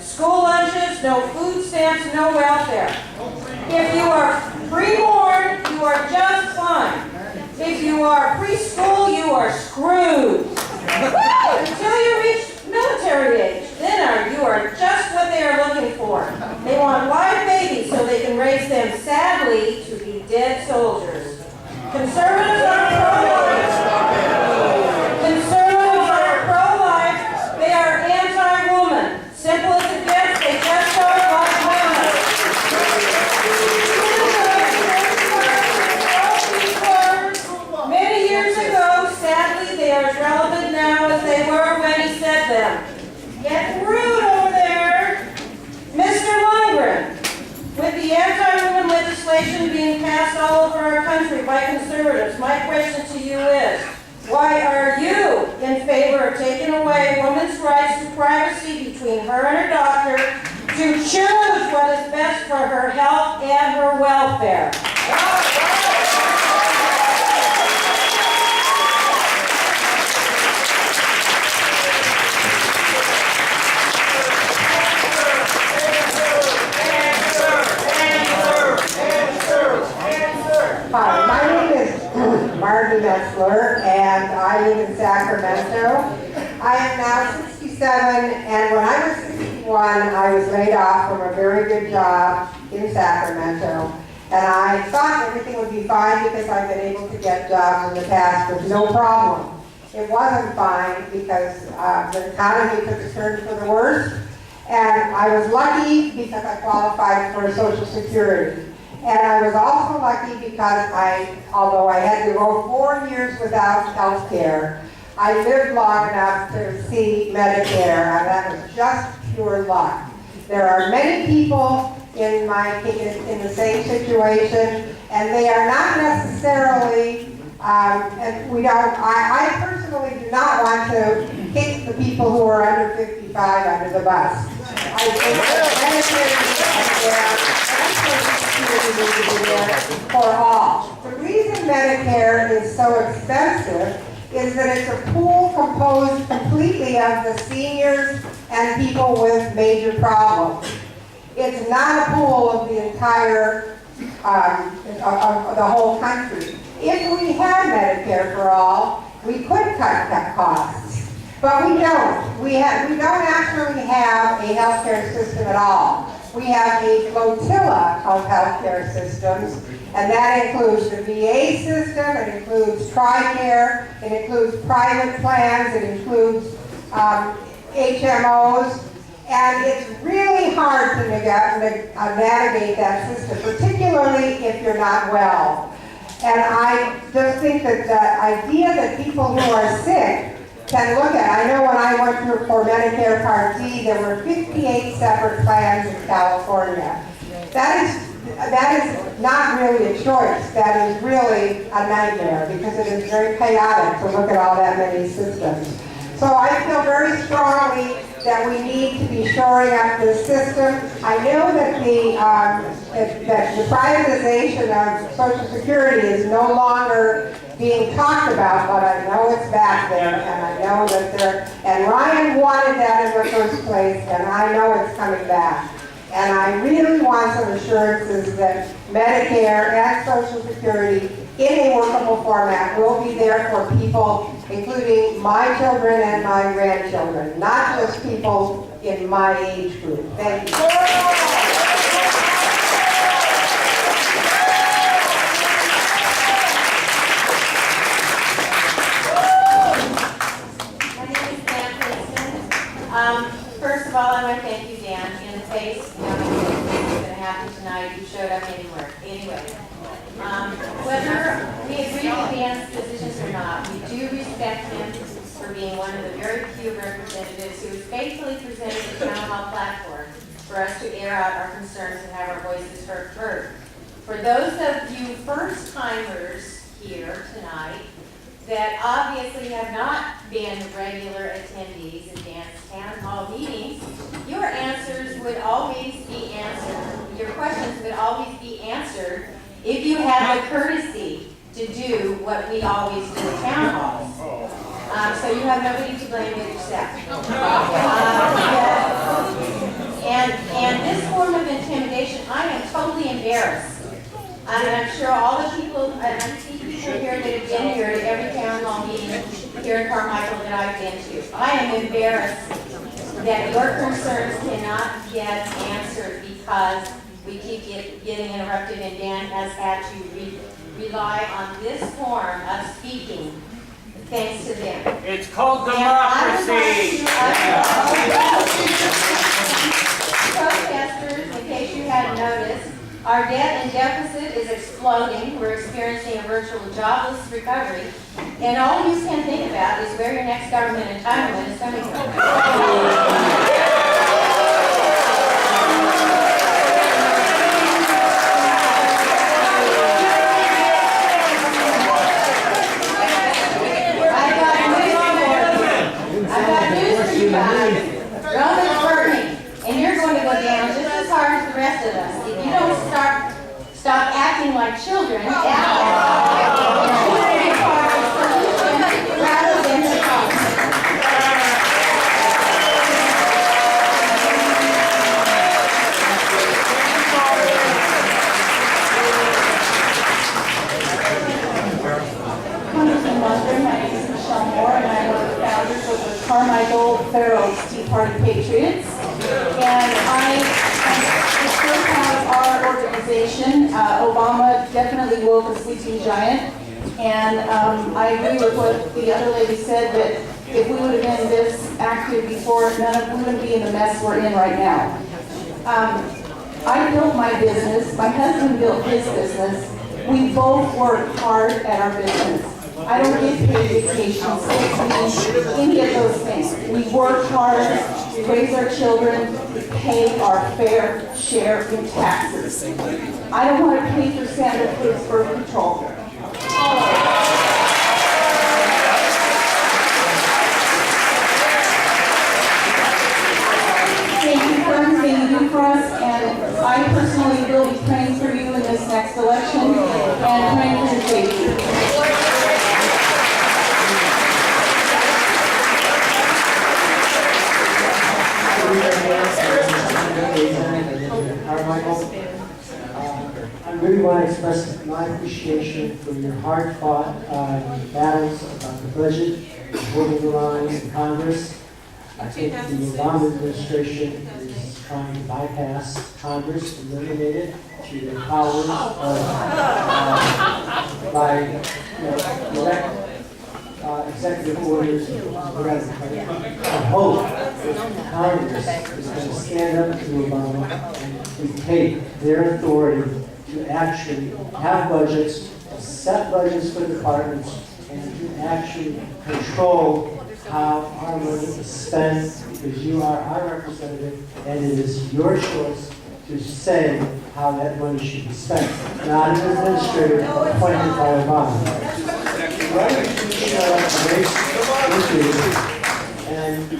school lunches, no food stamps, no welfare. If you are preborn, you are just fine. If you are preschool, you are screwed. Until you reach military age, then you are just what they are looking for. They want live babies so they can raise them, sadly, to be dead soldiers. Conservatives are pro-life. Conservatives are pro-life. They are anti-woman. Simple as it gets, they just don't like women. Many years ago, sadly, they are as relevant now as they were when he said them. Get rude over there. Mr. Lungren, with the anti-woman legislation being passed all over our country by conservatives, my question to you is, why are you in favor of taking away women's rights to privacy between her and her doctor to choose what is best for her health and her welfare? Hi, my name is Margie Metzler, and I live in Sacramento. I am now 67, and when I was 61, I was laid off from a very good job in Sacramento. And I thought everything would be fine because I've been able to get jobs in the past with no problem. It wasn't fine because the economy took a turn for the worse. And I was lucky because I qualified for Social Security. And I was also lucky because although I had to go 4 years without health care, I lived long enough to see Medicare, and that was just pure luck. There are many people in the same situation, and they are not necessarily, I personally do not want to kick the people who are under 55 under the bus. I think that Medicare for all. The reason Medicare is so expensive is that it's a pool composed completely of the seniors and people with major problems. It's not a pool of the entire, of the whole country. If we had Medicare for all, we could cut costs, but we don't. We don't actually have a healthcare system at all. We have a flotilla of healthcare systems, and that includes the VA system, it includes TRICARE, it includes private plans, it includes HMOs, and it's really hard to navigate that system, particularly if you're not well. And I just think that the idea that people who are sick can look at, I know when I went through for Medicare Part D, there were 58 separate plans in California. That is not really a choice. That is really a nightmare because it is very chaotic to look at all that many systems. So I feel very strongly that we need to be shoring up this system. I know that the privatization of Social Security is no longer being talked about, but I know it's back there, and I know that and Ryan wanted that in the first place, and I know it's coming back. And I really want some assurances that Medicare and Social Security in a workable format will be there for people, including my children and my grandchildren, not just people in my age group. Thank you. First of all, I want to thank you, Dan, in the face of what's going to happen tonight. You showed up anyway. Whether we agree with Dan's positions or not, we do respect him for being one of the very few representatives who has faithfully presented the town hall platform for us to air out our concerns and have our voices heard. For those of you first-timers here tonight that obviously have not been regular attendees of Dan's town hall meetings, your answers would always be answered. Your questions would always be answered if you had the courtesy to do what we always do at town halls. So you have nobody to blame but yourself. And this form of intimidation, I am totally embarrassed. And I'm sure all the people, and I see people here that have been here at every town hall meeting here in Carmichael that I've been to. I am embarrassed that your concerns cannot get answered because we keep getting interrupted, and Dan has had to rely on this form of speaking thanks to them. It's called democracy. Protesters, in case you hadn't noticed, our debt and deficit is exploding. We're experiencing a virtual jobless recovery. And all you can think about is where your next government entitlement is coming from. I've got news for you guys. Rome is burning, and you're going to go down just as hard as the rest of us. If you don't stop acting like children, rather than the problem. Congressman Lungren, my name is Michelle Moore, and I'm one of the founders of the Carmichael Pharaohs Tea Party Patriots. And I am so proud of our organization. Obama definitely woke a sleeping giant. And I agree with what the other lady said, that if we would have been this active before, we wouldn't be in the mess we're in right now. I built my business. My husband built his business. We both work hard at our business. I don't get paid vacations, any of those things. We work hard, we raise our children, we pay our fair share in taxes. I don't want to pay for Santa Cruz birth control. Thank you for everything you do for us, and I personally will be praying for you in this next election and praying for your safety. Carmichael. I really want to express my appreciation for your hard-fought battles about the budget, voting the lines in Congress. I think the Obama administration is trying to bypass Congress, eliminate it through their powers by direct executive orders and president. I hope that Congress is going to stand up to Obama and to take their authority to actually have budgets, to set budgets for departments, and to actually control how our money is spent, because you are our representative, and it is your choice to say how that money should be spent, not an administrator appointed by Obama. Right? And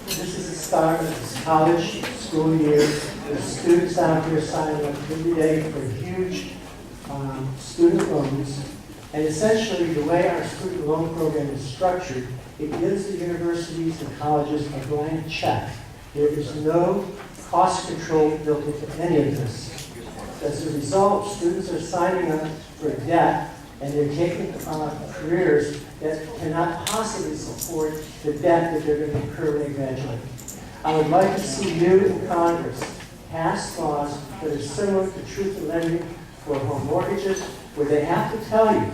this is the start of this college school year. There's students out here signing up every day for huge student loans. And essentially, the way our student loan program is structured, it gives the universities and colleges a blank check. There is no cost control built into any of this. As a result, students are signing up for debt, and they're taking careers that cannot possibly support the debt that they're going to incur when they graduate. I would like to see you in Congress pass laws that are similar to truth in lending for home mortgages, where they have to tell you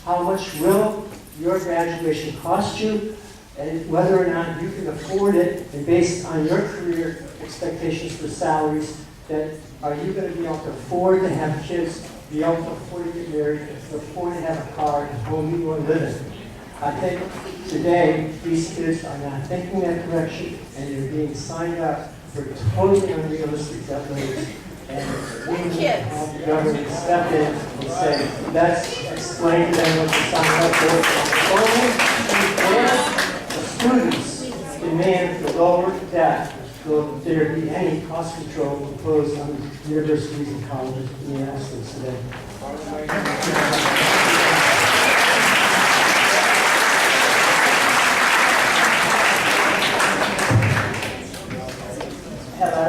how much will your graduation cost you, and whether or not you can afford it, and based on your career expectations for salaries, that are you going to be able to afford to have kids, be able to afford to get married, to afford to have a car, and home you want to live in. I think today these kids are not thinking that direction, and they're being signed up for totally unrealistic debt limits. And we need to have the government step in and say, let's explain to them what to sign up for. Only if the students demand for lower debt will there be any cost control imposed on universities and colleges in the United States today. Hello.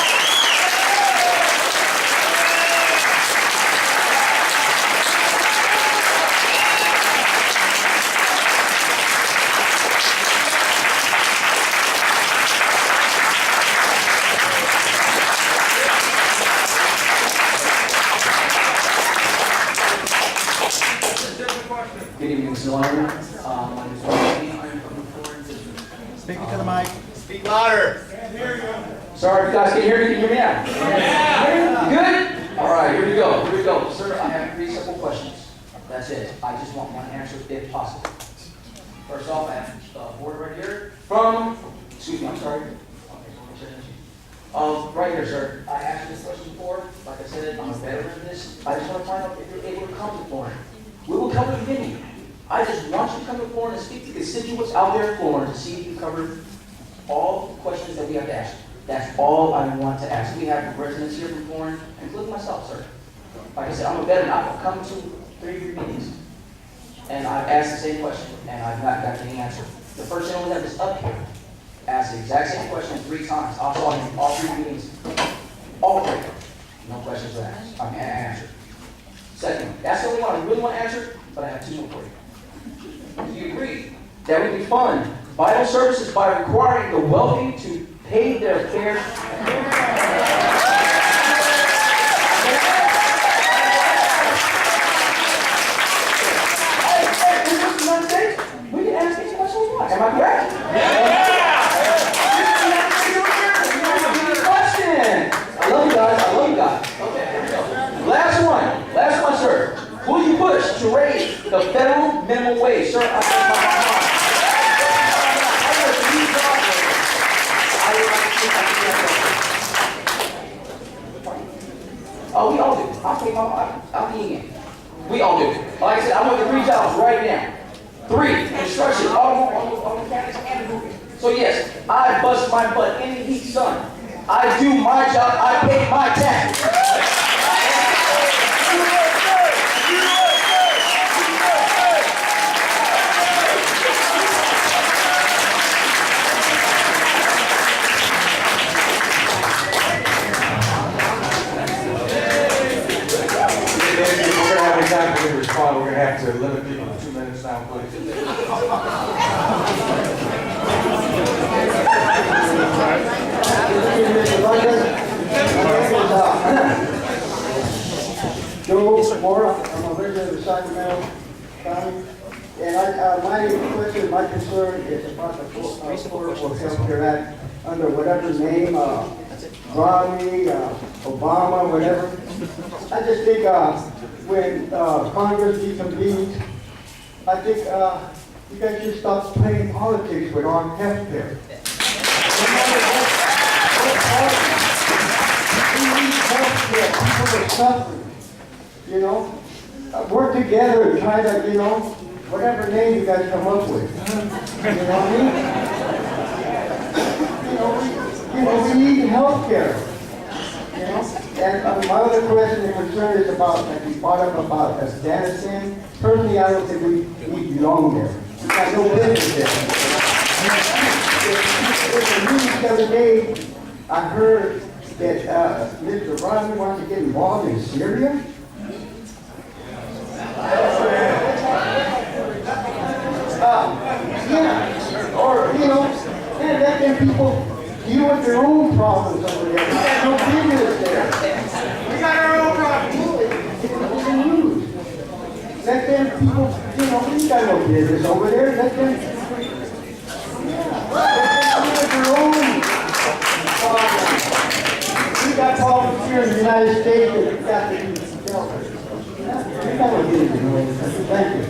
Lungren. My name is Carmichael. I'm from Florence. Speaking to the mic. Speak louder. Sorry, you guys can hear me. Can you hear me now? Yeah. Good? All right, here we go. Here we go. Sir, I have 3 simple questions. That's it. I just want one answer if possible. First off, I have a board right here from, excuse me, I'm sorry. Right here, sir. I asked you this question before. Like I said, I'm a veteran in this. I just want to find out if you're able to come to Florence. We will cover the venue. I just want you to come to Florence and speak to constituents out there in Florence to see if you covered all the questions that we have to ask. That's all I want to ask. We have residents here from Florence, including myself, sir. Like I said, I'm a veteran. I've come to 3 meetings, and I've asked the same question, and I've not gotten any answer. The first gentleman that was up here asked the exact same question 3 times. I saw him in all 3 meetings. All 3. No questions were asked. I mean, answered. Second, that's the only one I really want to answer, but I have 2 more for you. Do you agree that we can fund vital services by requiring the wealthy to pay their fair we can ask any question we want. Am I correct? Question. I love you guys. I love you guys. Okay, here we go. Last one. Last one, sir. Will you push to raise the federal minimum wage? Sir, oh, we all do. I'll be in. We all do. Like I said, I want the 3 jobs right now. 3, construction, auto mechanics, and moving. So yes, I bust my butt in the heat, son. I do my job. I pay my taxes. Time for me to respond, we're going to have to limit people to 2 minutes now, please. Joe Moore, I'm a resident of Sacramento County, and my concern is about the Affordable Health Care Act under whatever name, Romney, Obama, whatever. I just think when Congress reconvenes, I think you guys should stop playing politics with our health care. We need health care. People are suffering. You know, work together and try to, you know, whatever name you guys come up with. You know what I mean? You know, we need health care. You know? And my other question and concern is about, like you brought up about Afghanistan. Personally, I don't think we belong there. We got no business there. In the news the other day, I heard that Mr. Romney wants to get involved in Syria. Yeah, or, you know, let them people deal with their own problems over there. We got no business there. We got our own problems. Let them people, you know, we got no business over there. Let them deal with their own problems. We got problems here in the United States that we got to be dealt with. We got no business over there. Thank you.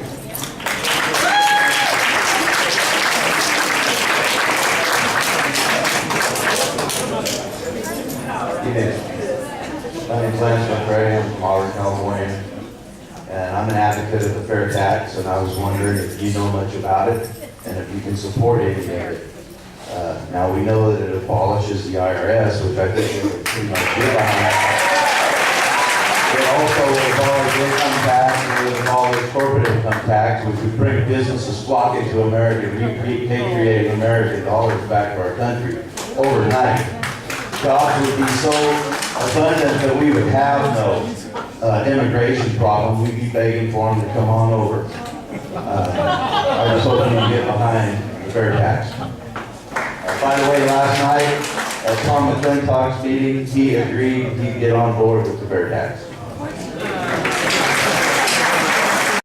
My name is Lance McRae. I'm from Auburn, California, and I'm an advocate of the fair tax, and I was wondering if you know much about it and if you can support any of it. Now, we know that it abolishes the IRS, which I think we would pretty much get behind. It also would abolish income tax, and it would abolish corporate income tax, which would bring businesses flocking to America, repatriating American dollars back to our country overnight. Jobs would be so abundant that we would have no immigration problem. We'd be begging for them to come on over. I was hoping to get behind the fair tax. By the way, last night at Tom McClintock's meeting, he agreed he'd get on board with the fair tax.